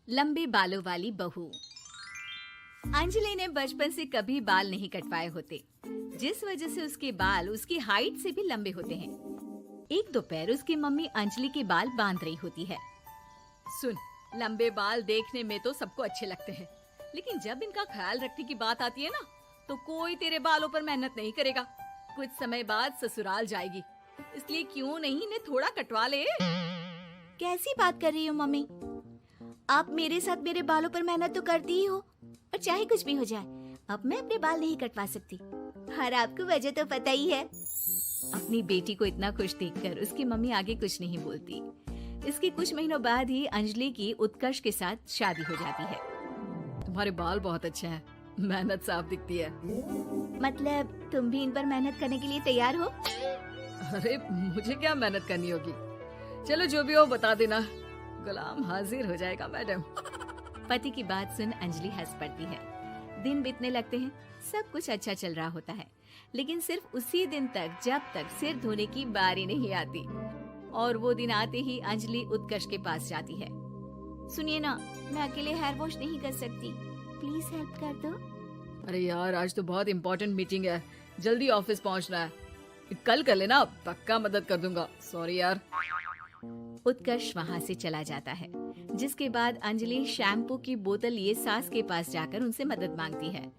लंबे बालों वाली बहू। अंजलि ने बचपन से कभी बाल नहीं कटवाए होते, जिस वजह से उसके बाल उसकी हाइट से भी लंबे होते हैं। एक दोपहर उसकी मम्मी अंजलि के बाल बांध रही होती है। सुन, लंबे बाल देखने में तो सबको अच्छे लगते हैं, लेकिन जब इनका ख्याल रखने की बात आती है ना, तो कोई तेरे बालों पर मेहनत नहीं करेगा। कुछ समय बाद ससुराल जाएगी, इसलिए क्यों नहीं इन्हें थोड़ा कटवा ले। कैसी बात कर रही हो मम्मी? आप मेरे साथ मेरे बालों पर मेहनत तो करती ही हो, और चाहे कुछ भी हो जाए, अब मैं अपने बाल नहीं कटवा सकती। और आपको वजह तो पता ही है। अपनी बेटी को इतना खुश देखकर उसकी मम्मी आगे कुछ नहीं बोलती। इसके कुछ महीनों बाद ही अंजलि की उत्कर्ष के साथ शादी हो जाती है। तुम्हारे बाल बहुत अच्छे हैं, मेहनत साफ दिखती है। मतलब तुम भी इन पर मेहनत करने के लिए तैयार हो? अरे मुझे क्या मेहनत करनी होगी, चलो जो भी हो बता देना, गुलाम हाजिर हो जाएगा मैडम। पति की बात सुन अंजलि हंस पड़ती है। दिन बीतने लगते हैं, सब कुछ अच्छा चल रहा होता है, लेकिन सिर्फ उसी दिन तक जब तक सिर धोने की बारी नहीं आती। और वो दिन आते ही अंजलि उत्कर्ष के पास जाती है। सुनिए ना, मैं अकेले हेयर वॉश नहीं कर सकती, प्लीज हेल्प कर दो। अरे यार, आज तो बहुत इम्पोर्टेंट मीटिंग है, जल्दी ऑफिस पहुंचना है, कल कर लेना, पक्का मदद कर दूंगा। सॉरी यार। उत्कर्ष वहाँ से चला जाता है, जिसके बाद अंजलि शैम्पू की बोतल लिए सास के पास जाकर उनसे मदद मांगती है।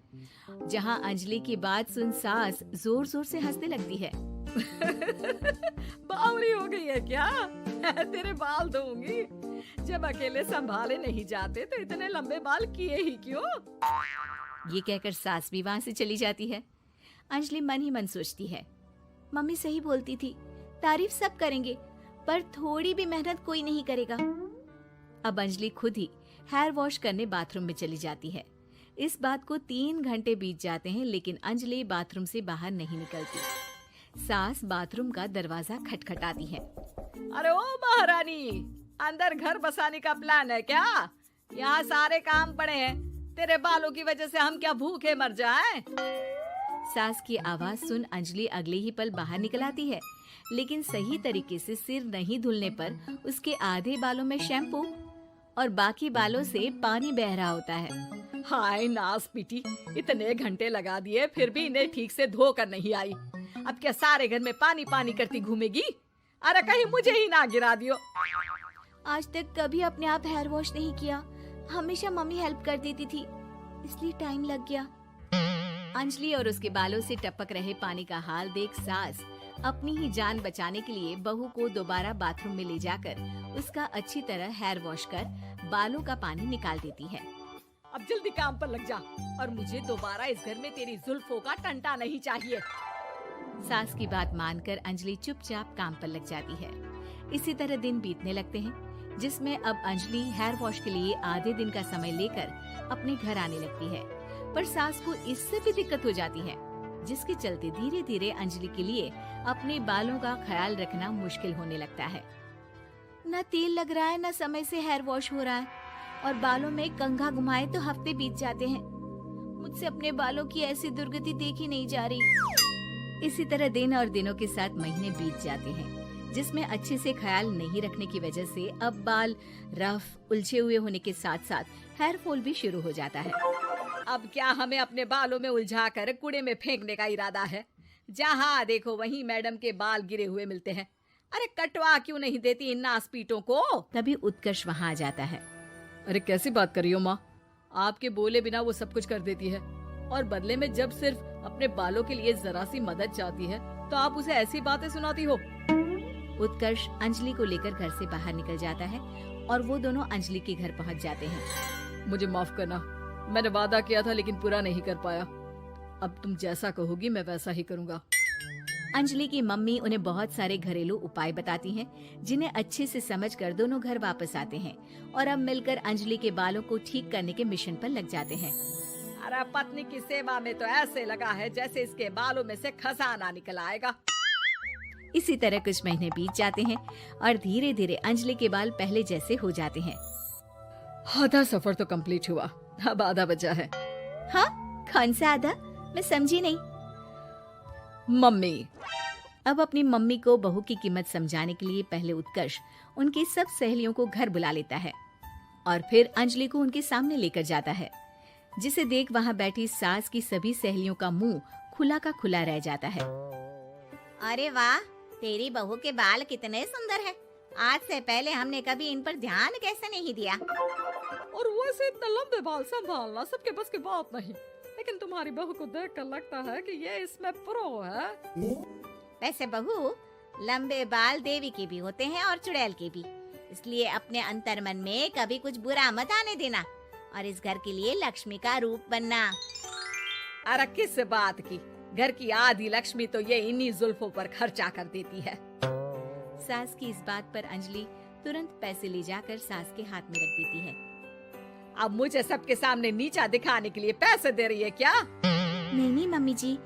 जहाँ अंजलि की बात सुन सास जोर जोर से हंसने लगती है। बावली हो गई है क्या? तेरे बाल धोऊंगी, जब अकेले संभाले नहीं जाते तो इतने लंबे बाल किए ही क्यों? ये कहकर सास भी वहाँ से चली जाती है। अंजलि मन ही मन सोचती है, मम्मी सही बोलती थी, तारीफ सब करेंगे, पर थोड़ी भी मेहनत कोई नहीं करेगा। अब अंजलि खुद ही हेयर वॉश करने बाथरूम में चली जाती है। इस बात को 3 घंटे बीत जाते हैं, लेकिन अंजलि बाथरूम से बाहर नहीं निकलती। सास बाथरूम का दरवाजा खटखटाती है। अरे ओ महारानी, अंदर घर बसाने का प्लान है क्या? यहाँ सारे काम पड़े हैं, तेरे बालों की वजह से हम क्या भूखे मर जाएं? सास की आवाज सुन अंजलि अगले ही पल बाहर निकल आती है, लेकिन सही तरीके से सिर नहीं धुलने पर उसके आधे बालों में शैम्पू और बाकी बालों से पानी बह रहा होता है। हाय नास पीटी, इतने घंटे लगा दिए फिर भी इन्हें ठीक से धो कर नहीं आई। अब क्या सारे घर में पानी पानी करती घूमेगी? अरे कहीं मुझे ही ना गिरा दियो। आज तक कभी अपने आप हेयर वॉश नहीं किया, हमेशा मम्मी हेल्प कर देती थी, इसलिए टाइम लग गया। अंजलि और उसके बालों से टपक रहे पानी का हाल देख सास अपनी ही जान बचाने के लिए बहू को दोबारा बाथरूम में ले जाकर उसका अच्छी तरह हेयर वॉश कर बालों का पानी निकाल देती है। अब जल्दी काम पर लग जा, और मुझे दोबारा इस घर में तेरी जुल्फों का टंटा नहीं चाहिए। सास की बात मानकर अंजलि चुपचाप काम पर लग जाती है। इसी तरह दिन बीतने लगते हैं, जिसमें अब अंजलि हेयर वॉश के लिए आधे दिन का समय लेकर अपने घर आने लगती है। पर सास को इससे भी दिक्कत हो जाती है, जिसके चलते धीरे धीरे अंजलि के लिए अपने बालों का ख्याल रखना मुश्किल होने लगता है। न तेल लग रहा है, न समय से हेयर वॉश हो रहा है, और बालों में कंघा घुमाए तो हफ्ते बीत जाते हैं। मुझसे अपने बालों की ऐसी दुर्गति देखी नहीं जा रही। इसी तरह दिन और दिनों के साथ महीने बीत जाते हैं, जिसमें अच्छे से ख्याल नहीं रखने की वजह से अब बाल रफ उलझे हुए होने के साथ साथ हेयर फॉल भी शुरू हो जाता है। अब क्या हमें अपने बालों में उलझाकर कूड़े में फेंकने का इरादा है? जहाँ देखो वहीं मैडम के बाल गिरे हुए मिलते हैं। अरे कटवा क्यों नहीं देती इन नासपीटों को? तभी उत्कर्ष वहाँ आ जाता है। अरे कैसी बात कर रही हो माँ, आपके बोले बिना वो सब कुछ कर देती है, और बदले में जब सिर्फ अपने बालों के लिए जरा सी मदद चाहती है तो आप उसे ऐसी बातें सुनाती हो। उत्कर्ष अंजलि को लेकर घर से बाहर निकल जाता है और वो दोनों अंजलि के घर पहुँच जाते हैं। मुझे माफ करना, मैंने वादा किया था लेकिन पूरा नहीं कर पाया। अब तुम जैसा कहोगी मैं वैसा ही करूँगा। अंजलि की मम्मी उन्हें बहुत सारे घरेलू उपाय बताती हैं, जिन्हें अच्छे से समझकर दोनों घर वापस आते हैं और अब मिलकर अंजलि के बालों को ठीक करने के मिशन पर लग जाते हैं। अरे पत्नी की सेवा में तो ऐसे लगा है जैसे इसके बालों में से खजाना निकल आएगा। इसी तरह कुछ महीने बीत जाते हैं और धीरे धीरे अंजलि के बाल पहले जैसे हो जाते हैं। आधा सफर तो कंप्लीट हुआ, अब आधा बचा है। हाँ, कौन सा आधा? मैं समझी नहीं। मम्मी। अब अपनी मम्मी को बहू की कीमत समझाने के लिए पहले उत्कर्ष उनकी सब सहेलियों को घर बुला लेता है। और फिर अंजलि को उनके सामने लेकर जाता है, जिसे देख वहाँ बैठी सास की सभी सहेलियों का मुंह खुला का खुला रह जाता है। अरे वाह, तेरी बहू के बाल कितने सुंदर हैं। आज से पहले हमने कभी इन पर ध्यान कैसे नहीं दिया। और वैसे इतने लंबे बाल संभालना सबके बस की बात नहीं, लेकिन तुम्हारी बहू को देखकर लगता है कि ये इसमें प्रो है। वैसे बहू, लंबे बाल देवी के भी होते हैं और चुड़ैल के भी, इसलिए अपने अंतर्मन में कभी कुछ बुरा मत आने देना और इस घर के लिए लक्ष्मी का रूप बनना। अरे किस बात की, घर की आधी लक्ष्मी तो ये इन्हीं जुल्फों पर खर्चा कर देती है। सास की इस बात पर अंजलि तुरंत पैसे ले जाकर सास के हाथ में रख देती है। अब मुझे सबके सामने नीचा दिखाने के लिए पैसे दे रही है क्या? नहीं मम्मी जी,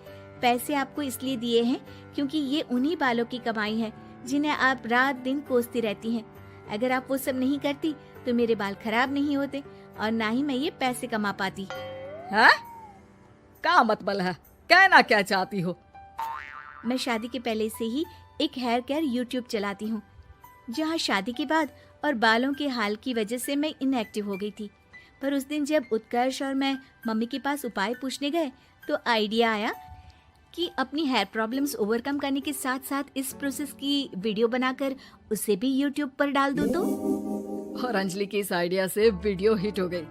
पैसे आपको इसलिए दिए हैं क्योंकि ये उन्हीं बालों की कमाई है जिन्हें आप रात दिन कोसती रहती हैं। अगर आप वो सब नहीं करती तो मेरे बाल खराब नहीं होते और ना ही मैं ये पैसे कमा पाती। है? क्या मतलब है? कहना क्या चाहती हो? मैं शादी के पहले से ही एक हेयर केयर यूट्यूब चलाती हूँ, जहाँ शादी के बाद और बालों के हाल की वजह से मैं इनएक्टिव हो गई थी। पर उस दिन जब उत्कर्ष और मैं मम्मी के पास उपाय पूछने गए तो आइडिया आया कि अपनी हेयर प्रॉब्लम्स ओवरकम करने के साथ साथ इस प्रोसेस की वीडियो बनाकर उसे भी यूट्यूब पर डाल दूं तो। और अंजलि की इस आइडिया से वीडियो हिट हो गई,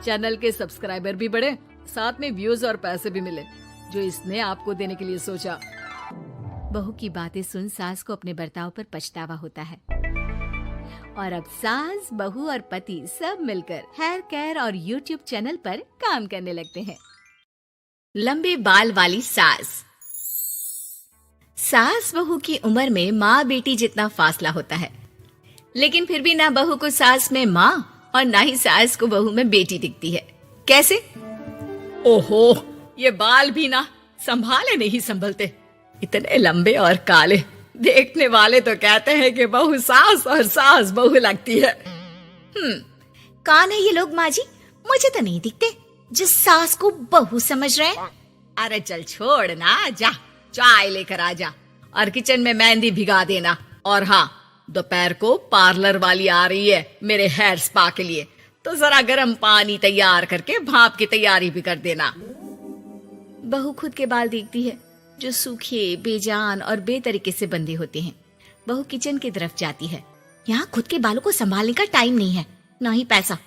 चैनल के सब्सक्राइबर भी बढ़े, साथ में व्यूज और पैसे भी मिले जो इसने आपको देने के लिए सोचा। बहू की बातें सुन सास को अपने बर्ताव पर पछतावा होता है और अब सास, बहू और पति सब मिलकर हेयर केयर और यूट्यूब चैनल पर काम करने लगते हैं। लंबे बाल वाली सास। सास बहू की उम्र में माँ बेटी जितना फासला होता है, लेकिन फिर भी ना बहू को सास में माँ और ना ही सास को बहू में बेटी दिखती है। कैसे? ओहो, ये बाल भी ना संभाले नहीं संभलते, इतने लंबे और काले। देखने वाले तो कहते हैं कि बहू सास और सास बहू लगती है। कौन है ये लोग माँ जी? मुझे तो नहीं दिखते जिस सास को बहू समझ रहे हैं। अरे चल छोड़ ना, जा चाय लेकर आ जा और किचन में मेहंदी भिगा देना। और हाँ, दोपहर को पार्लर वाली आ रही है मेरे हेयर स्पा के लिए, तो जरा गर्म पानी तैयार करके भाप की तैयारी भी कर देना। बहू खुद के बाल देखती है जो सूखे, बेजान और बेतरीके से बंधे होते हैं। बहू किचन की तरफ जाती है। यहाँ खुद के बालों को संभालने का टाइम नहीं है, ना ही पैसा,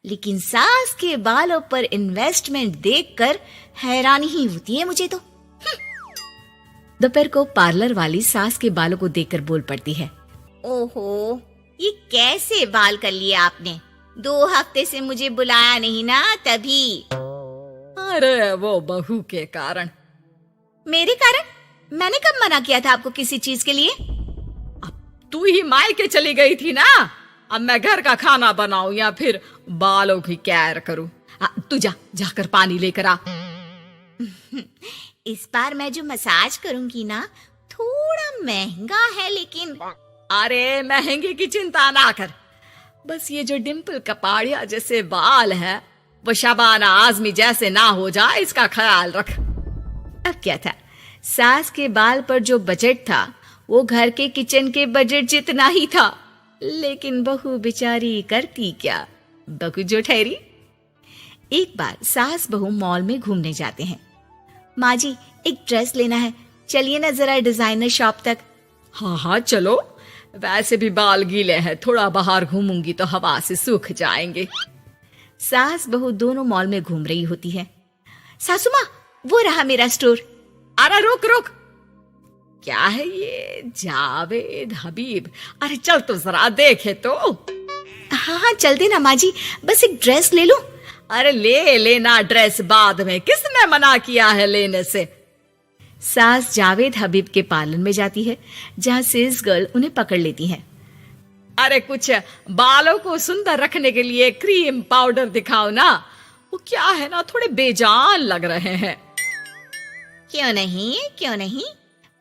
लेकिन सास के बालों पर इन्वेस्टमेंट देखकर हैरानी ही होती है मुझे तो। दोपहर को पार्लर वाली सास के बालों को देखकर बोल पड़ती है। ओहो, ये कैसे बाल कर लिए आपने? 2 हफ्ते से मुझे बुलाया नहीं ना, तभी। अरे वो बहू के कारण। मेरे कारण? मैंने कब मना किया था आपको किसी चीज के लिए? अब तू ही मायके चली गई थी ना, अब मैं घर का खाना बनाऊं या फिर बालों की केयर करूं? तू जाकर पानी लेकर आ। इस बार मैं जो मसाज करूंगी ना, थोड़ा महंगा है, लेकिन अरे महंगे की चिंता ना कर, बस ये जो डिम्पल कपाड़िया जैसे बाल है वो शबाना आजमी जैसे ना हो जाए, इसका ख्याल रख। अब क्या था, सास के बाल पर जो बजट था वो घर के किचन के बजट जितना ही था, लेकिन बहू बेचारी करती क्या, बहू जो ठहरी। एक बार सास बहू मॉल में घूमने जाते हैं। माँ जी, एक ड्रेस लेना है, चलिए ना जरा डिजाइनर शॉप तक। हाँ चलो, वैसे भी बाल गीले हैं, थोड़ा बाहर घूमूंगी तो हवा से सूख जाएंगे। सास बहू दोनों मॉल में घूम रही होती है। सासू माँ, वो रहा मेरा स्टोर। अरे रुक, क्या है ये? जावेद हबीब। अरे चल तो जरा देखे तो। हाँ चलते ना माँ जी, बस एक ड्रेस ले लूं। अरे ले लेना ड्रेस बाद में, किसने मना किया है लेने से? सास जावेद हबीब के पार्लर में जाती है, जहाँ सेल्स गर्ल उन्हें पकड़ लेती है। अरे कुछ बालों को सुंदर रखने के लिए क्रीम पाउडर दिखाओ ना, वो क्या है ना, थोड़े बेजान लग रहे हैं। क्यों नहीं,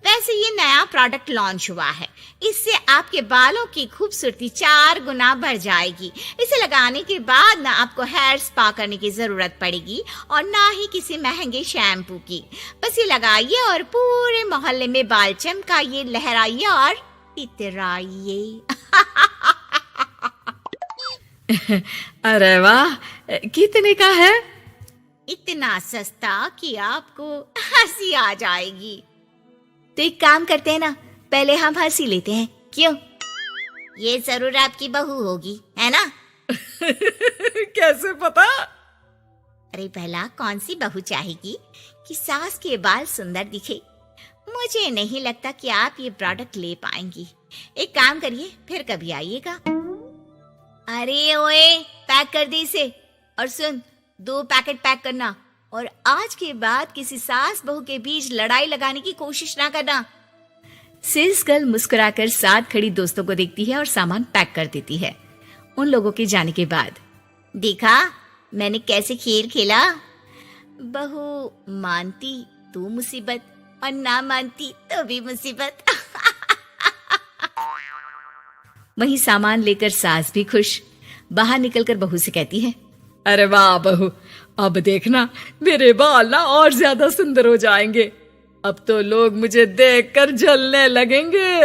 वैसे ये नया प्रोडक्ट लॉन्च हुआ है, इससे आपके बालों की खूबसूरती 4 गुना बढ़ जाएगी। इसे लगाने के बाद ना आपको हेयर स्पा करने की जरूरत पड़ेगी और ना ही किसी महंगे शैम्पू की। बस ये लगाइए और पूरे मोहल्ले में बाल चमकाइए, लहराइए और इतराइए। अरे वाह, कितने का है? इतना सस्ता कि आपको हंसी आ जाएगी। तो एक काम करते हैं ना, पहले हम हंसी लेते हैं, क्यों? ये जरूर आपकी बहू होगी, है ना? कैसे पता? अरे भला कौन सी बहू चाहेगी कि सास के बाल सुंदर दिखे? मुझे नहीं लगता कि आप ये प्रोडक्ट ले पाएंगी। एक काम करिए, फिर कभी आइएगा। अरे ओए, पैक कर दे इसे। और सुन, 2 पैकेट पैक करना, और आज के बाद किसी सास बहू के बीच लड़ाई लगाने की कोशिश ना करना। सेल्स गर्ल मुस्कुराकर साथ खड़ी दोस्तों को देखती है और सामान पैक कर देती है। उन लोगों के जाने के बाद देखा मैंने कैसे खेल खेला? बहू मानती तो मुसीबत, और ना मानती तो भी मुसीबत। वहीं सामान लेकर सास भी खुश बाहर निकलकर बहू से कहती है, अरे वाह बहू, अब देखना मेरे बाल ना और ज्यादा सुंदर हो जाएंगे। अब तो लोग मुझे देखकर जलने लगेंगे।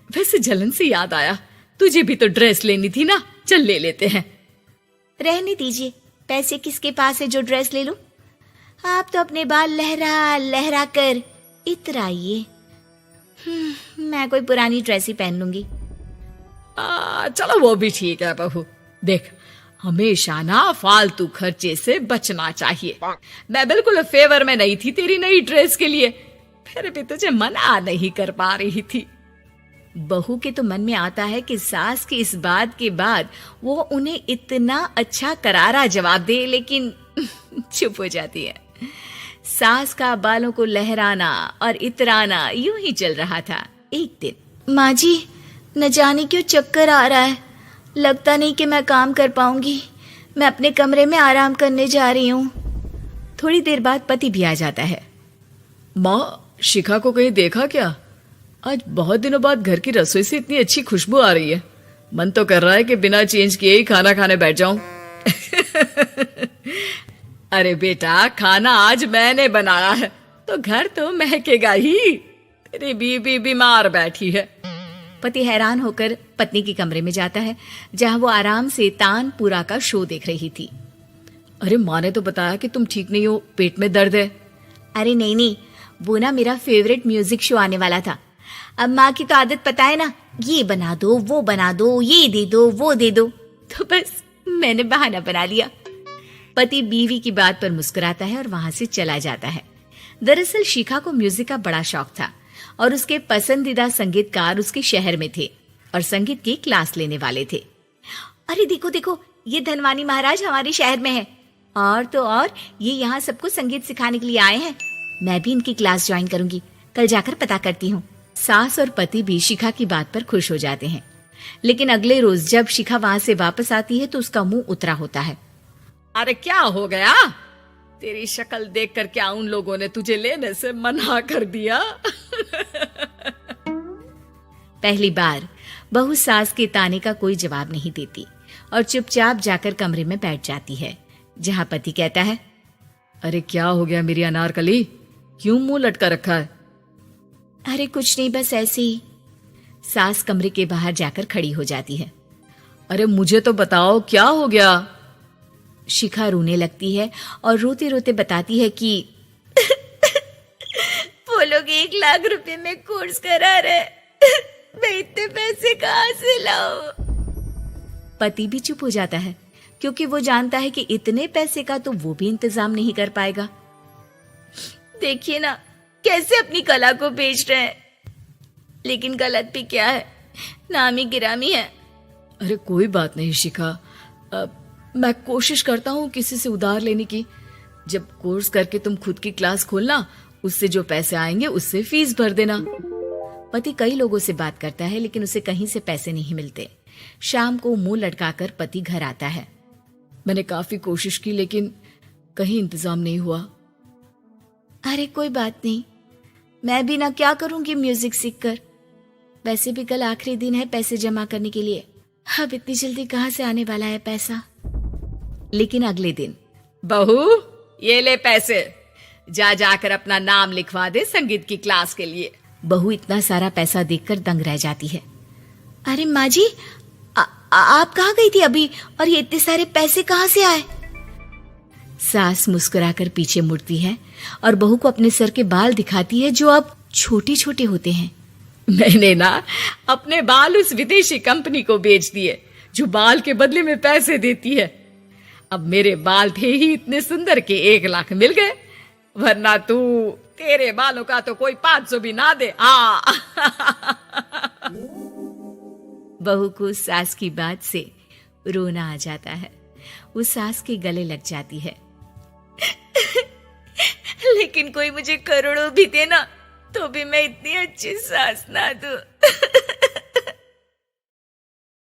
वैसे जलन से याद आया, तुझे भी तो ड्रेस लेनी थी ना, चल ले लेते हैं। रहने दीजिए, पैसे किसके पास है जो ड्रेस ले लूं? आप तो अपने बाल लहरा लहरा कर इतराइए। मैं कोई पुरानी ड्रेस ही पहन लूंगी। चलो वो भी ठीक है बहू। देख, हमेशा ना फालतू खर्चे से बचना चाहिए। मैं बिल्कुल फेवर में नहीं थी तेरी नई ड्रेस के लिए, फिर भी तुझे मना नहीं कर पा रही थी। बहू के तो मन में आता है कि सास की इस बात के बाद वो उन्हें इतना अच्छा करारा जवाब दे, लेकिन चुप हो जाती है। सास का बालों को लहराना और इतराना यूं ही चल रहा था। एक दिन, माँ जी, न जाने क्यों चक्कर आ रहा है, लगता नहीं कि मैं काम कर पाऊंगी। मैं अपने कमरे में आराम करने जा रही हूँ। थोड़ी देर बाद पति भी आ जाता है। माँ, शिखा को कहीं देखा क्या? आज बहुत दिनों बाद घर की रसोई से इतनी अच्छी खुशबू आ रही है। मन तो कर रहा है कि बिना चेंज किए ही खाना खाने बैठ जाऊं। अरे बेटा, खाना आज मैंने बनाया है तो घर तो महकेगा ही। तेरी बीबी बीमार बैठी है। पति हैरान होकर पत्नी के कमरे में जाता है, जहां वो आराम से तानपुरा का शो देख रही थी। अरे माँ ने तो बताया कि तुम ठीक नहीं हो, पेट में दर्द है। अरे नहीं, वो ना मेरा फेवरेट म्यूजिक शो आने वाला था। अब माँ की तो आदत पता है ना, ये बना दो, वो बना दो, ये दे दो, वो दे दो, तो बस मैंने बहाना बना लिया। पति बीवी की बात पर मुस्कुराता है और वहां से चला जाता है। दरअसल शिखा को म्यूजिक का बड़ा शौक था और उसके पसंदीदा संगीतकार उसके शहर में थे और संगीत की क्लास लेने वाले थे। अरे देखो देखो, ये धनवानी महाराज हमारे शहर में है, और तो और ये यहाँ सबको संगीत सिखाने के लिए आए हैं। मैं भी इनकी क्लास ज्वाइन करूंगी, कल जाकर पता करती हूँ। सास और पति भी शिखा की बात पर खुश हो जाते हैं, लेकिन अगले रोज जब शिखा वहां से वापस आती है तो उसका मुंह उतरा होता है। अरे क्या हो गया? तेरी शक्ल देखकर क्या उन लोगों ने तुझे लेने से मना कर दिया? पहली बार बहू सास के ताने का कोई जवाब नहीं देती और चुपचाप जाकर कमरे में बैठ जाती है, जहां पति कहता है, अरे क्या हो गया मेरी अनारकली, क्यों मुंह लटका रखा है? अरे कुछ नहीं, बस ऐसे ही। सास कमरे के बाहर जाकर खड़ी हो जाती है। अरे मुझे तो बताओ, क्या हो गया? शिखा रोने लगती है और रोते रोते बताती है कि वो लोग 1 लाख रुपए में कोर्स करा रहे, मैं इतने पैसे कहाँ से लाऊं? पति भी चुप हो जाता है, क्योंकि वो जानता है कि इतने पैसे का तो वो भी इंतजाम नहीं कर पाएगा। देखिए ना कैसे अपनी कला को बेच रहे हैं, लेकिन गलत भी क्या है, नामी गिरामी है। अरे कोई बात नहीं शिखा, मैं कोशिश करता हूँ किसी से उधार लेने की। जब कोर्स करके तुम खुद की क्लास खोलना, उससे जो पैसे आएंगे उससे फीस भर देना। पति कई लोगों से बात करता है, लेकिन उसे कहीं से पैसे नहीं मिलते। शाम को मुंह लटकाकर पति घर आता है। मैंने काफी कोशिश की, लेकिन कहीं इंतजाम नहीं हुआ। अरे कोई बात नहीं, मैं भी ना क्या करूंगी म्यूजिक सीखकर। वैसे भी कल आखिरी दिन है पैसे जमा करने के लिए, अब इतनी जल्दी कहाँ से आने वाला है पैसा। लेकिन अगले दिन, बहू ये ले पैसे, जाकर अपना नाम लिखवा दे संगीत की क्लास के लिए। बहू इतना सारा पैसा देखकर दंग रह जाती है। अरे माँ जी, आप कहाँ गई थी अभी, और ये इतने सारे पैसे कहाँ से आए? सास मुस्कुराकर पीछे मुड़ती है और बहू को अपने सर के बाल दिखाती है जो अब छोटे छोटे होते हैं। मैंने ना अपने बाल उस विदेशी कंपनी को बेच दिए जो बाल के बदले में पैसे देती है। अब मेरे बाल थे ही इतने सुंदर के 1 लाख मिल गए, वरना तेरे बालों का तो कोई 500 भी ना दे। बहू को सास की बात से रोना आ जाता है। वो सास के गले लग जाती है। लेकिन कोई मुझे करोड़ों भी दे ना, तो भी मैं इतनी अच्छी सास ना दूं।